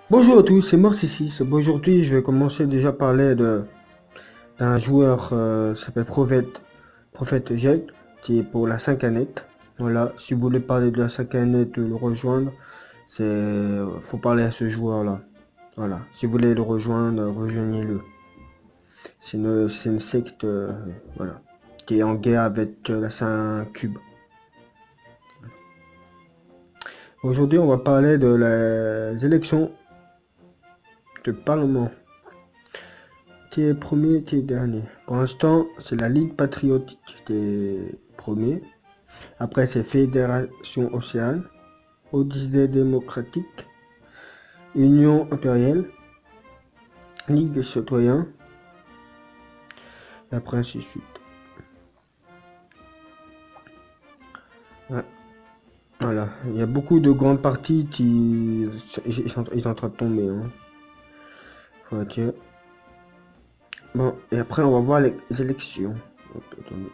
Bonjour à tous, c'est Mors6. Aujourd'hui, je vais commencer déjà à parler d'un joueur qui s'appelle Prophète Jet, qui est pour la 5 annette. Voilà, si vous voulez parler de la 5 annette, de le rejoindre, faut parler à ce joueur-là. Voilà, si vous voulez le rejoindre, rejoignez-le. C'est une secte, voilà, qui est en guerre avec la 5 cube. Aujourd'hui, on va parler de les élections de Parlement. Qui est premier, qui est dernier. Pour l'instant, c'est la Ligue patriotique qui est premier. Après, c'est Fédération Océane, Odyssée démocratique, Union impériale, Ligue des citoyens, et après ainsi de suite. Ouais. Voilà, il y a beaucoup de grandes parties qui ils sont en train de tomber. Hein. Ok. Bon, et après, on va voir les élections. Hop, attendez.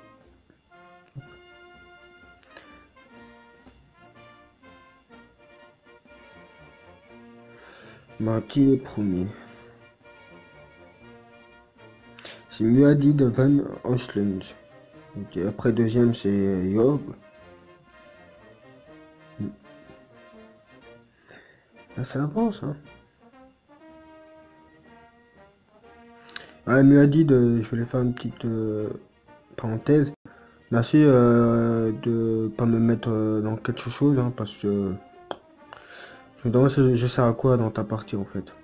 Bah, qui est premier? C'est Muad'Dib van Oeschlund. Ok, après deuxième c'est Yob. Là ça avance hein. Ah, Muad'Dib, je vais faire une petite parenthèse. Merci de pas me mettre dans quelque chose hein, parce que je me demande si je sers à quoi dans ta partie en fait.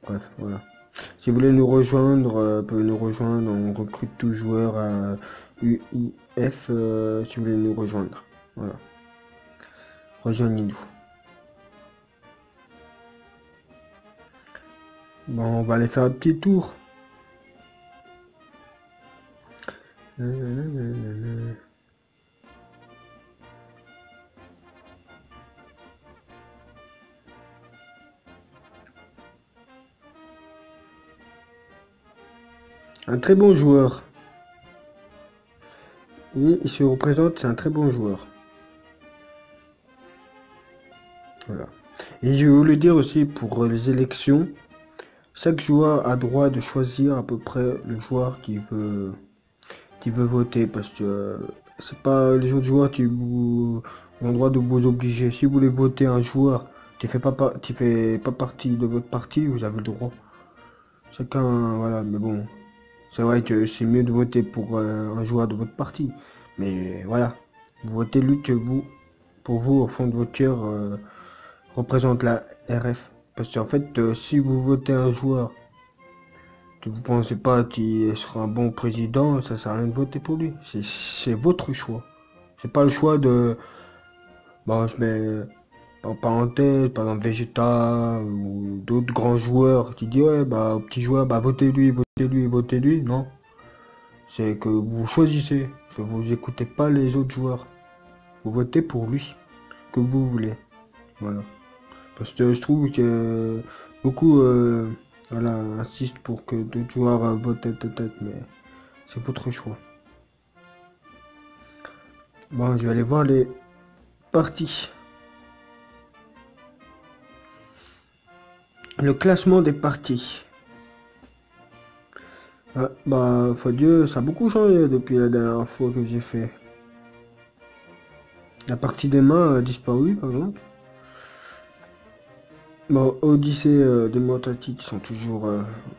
Bref, voilà. Si vous voulez nous rejoindre, vous pouvez nous rejoindre, on recrute tout joueur à UIF si vous voulez nous rejoindre. Voilà. Rejoignez-nous. Bon, on va aller faire un petit tour. Un très bon joueur. Il se représente, c'est un très bon joueur. Voilà. Et je vais vous le dire aussi pour les élections, chaque joueur a droit de choisir à peu près le joueur qui veut voter parce que c'est pas les autres joueurs qui ont le droit de vous obliger. Si vous voulez voter un joueur qui fait pas partie de votre parti, vous avez le droit. Chacun, voilà, mais bon, c'est vrai que c'est mieux de voter pour un joueur de votre parti. Mais voilà, vous votez lui que vous, pour vous, au fond de votre cœur, représente la RF. Parce qu'en fait, si vous votez un joueur que vous pensez pas qu'il sera un bon président, ça sert à rien de voter pour lui. C'est votre choix. C'est pas le choix de, bah, je mets en parenthèse, par exemple Vegeta ou d'autres grands joueurs qui disent ouais, bah, au petit joueur, bah, votez lui, votez lui, votez lui. Non. C'est que vous choisissez. Que vous écoutez pas les autres joueurs. Vous votez pour lui. Que vous voulez. Voilà. Parce que je trouve que beaucoup voilà, insistent pour que d'autres joueurs votent tête, mais c'est votre choix. Bon, je vais aller voir les parties. Le classement des parties. Ah, bah, faut Dieu, ça a beaucoup changé depuis la dernière fois que j'ai fait. La partie des mains a disparu, par exemple. Bon, Odyssée démocratique sont toujours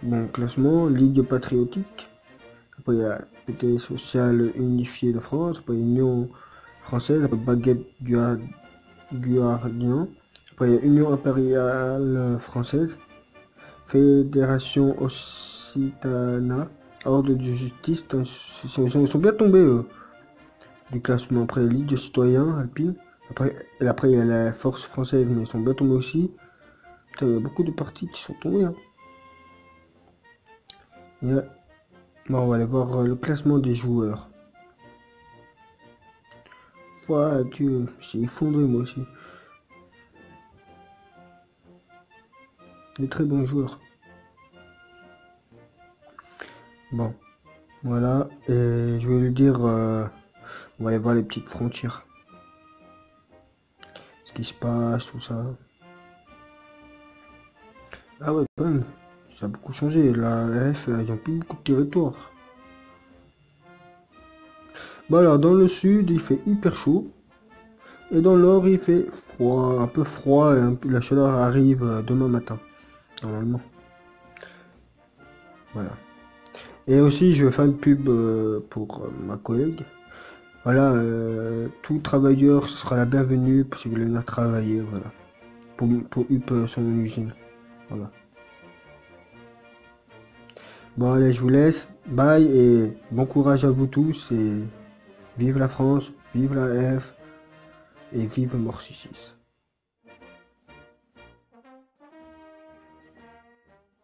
bon classement. Ligue patriotique. Après, il y a PT Social Unifié de France. Après, Union Française. Après, Baguette Guardian. Après, il y a Union Impériale Française. Fédération Occitana. Ordre de Justice. Ils sont bien tombés, eux, du classement. Après, Ligue de Citoyens Alpine. Après, il y a la Force Française, mais ils sont bien tombés aussi. Putain, il y a beaucoup de parties qui sont tombées. Hein. Bon, on va aller voir le classement des joueurs. Voilà, Dieu, j'ai effondré moi aussi. Des très bons joueurs. Bon, voilà. Et je vais lui dire, on va aller voir les petites frontières. Ce qui se passe, tout ça. Ah ouais, quand même. Ça a beaucoup changé. La F, ils ont plus beaucoup de territoire. Bon alors, dans le sud, il fait hyper chaud. Et dans le nord, il fait froid, un peu froid. Et la chaleur arrive demain matin, normalement. Voilà. Et aussi, je vais faire une pub pour ma collègue. Voilà, tout travailleur, ce sera la bienvenue parce qu'il veut venir travailler, voilà. Pour UP son usine. Voilà. Bon allez, je vous laisse. Bye et bon courage à vous tous et vive la France, vive la F et vive Morsisis.